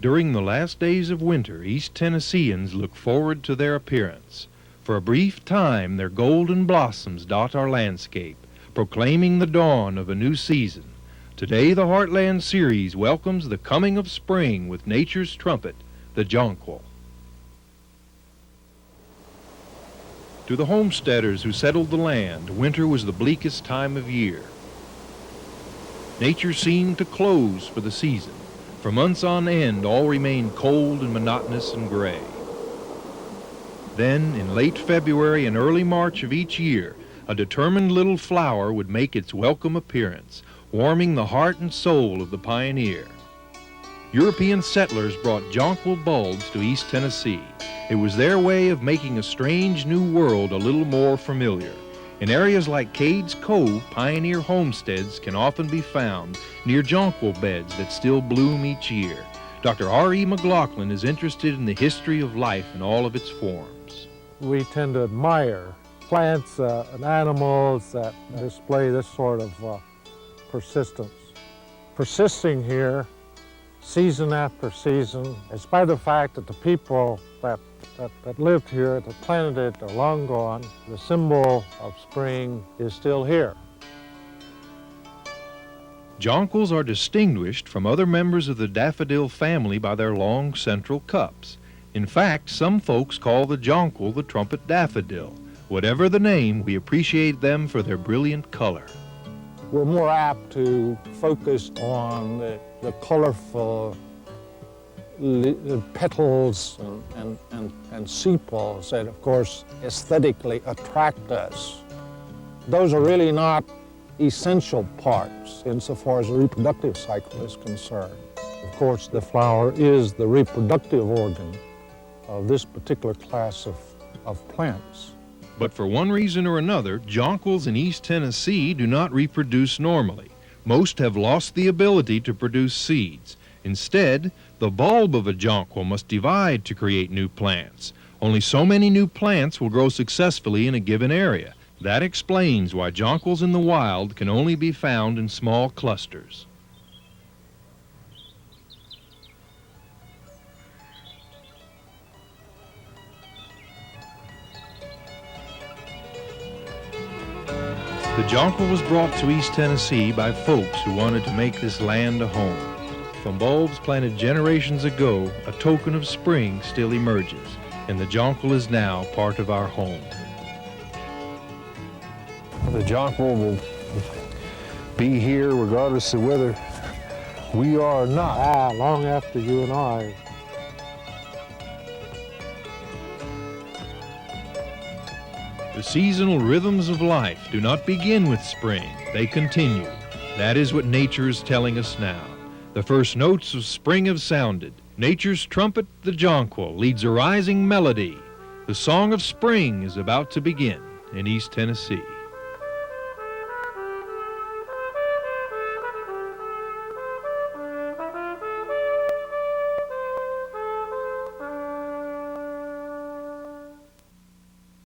During the last days of winter, East Tennesseans look forward to their appearance. For a brief time, their golden blossoms dot our landscape, proclaiming the dawn of a new season. Today, the Heartland Series welcomes the coming of spring with nature's trumpet, the jonquil. To the homesteaders who settled the land, winter was the bleakest time of year. Nature seemed to close for the season. For months on end, all remained cold and monotonous and gray. Then, in late February and early March of each year, a determined little flower would make its welcome appearance, warming the heart and soul of the pioneer. European settlers brought jonquil bulbs to East Tennessee. It was their way of making a strange new world a little more familiar. In areas like Cades Cove, pioneer homesteads can often be found near jonquil beds that still bloom each year. Dr. R.E. McLaughlin is interested in the history of life in all of its forms. We tend to admire plants and animals that display this sort of persistence. Persisting here season after season, in spite of the fact that the people that lived here, that planted it, are long gone, the symbol of spring is still here. Jonquils are distinguished from other members of the daffodil family by their long central cups. In fact, some folks call the jonquil the trumpet daffodil. Whatever the name, we appreciate them for their brilliant color. We're more apt to focus on the colorful petals and sepals that, of course, aesthetically attract us. Those are really not essential parts insofar as the reproductive cycle is concerned. Of course, the flower is the reproductive organ of this particular class of plants. But for one reason or another, jonquils in East Tennessee do not reproduce normally. Most have lost the ability to produce seeds. Instead, the bulb of a jonquil must divide to create new plants. Only so many new plants will grow successfully in a given area. That explains why jonquils in the wild can only be found in small clusters. The jonquil was brought to East Tennessee by folks who wanted to make this land a home. From bulbs planted generations ago, a token of spring still emerges, and the jonquil is now part of our home. The jonquil will be here regardless of whether we are or not. Long after you and I. The seasonal rhythms of life do not begin with spring, they continue. That is what nature is telling us now. The first notes of spring have sounded. Nature's trumpet, the jonquil, leads a rising melody. The song of spring is about to begin in East Tennessee.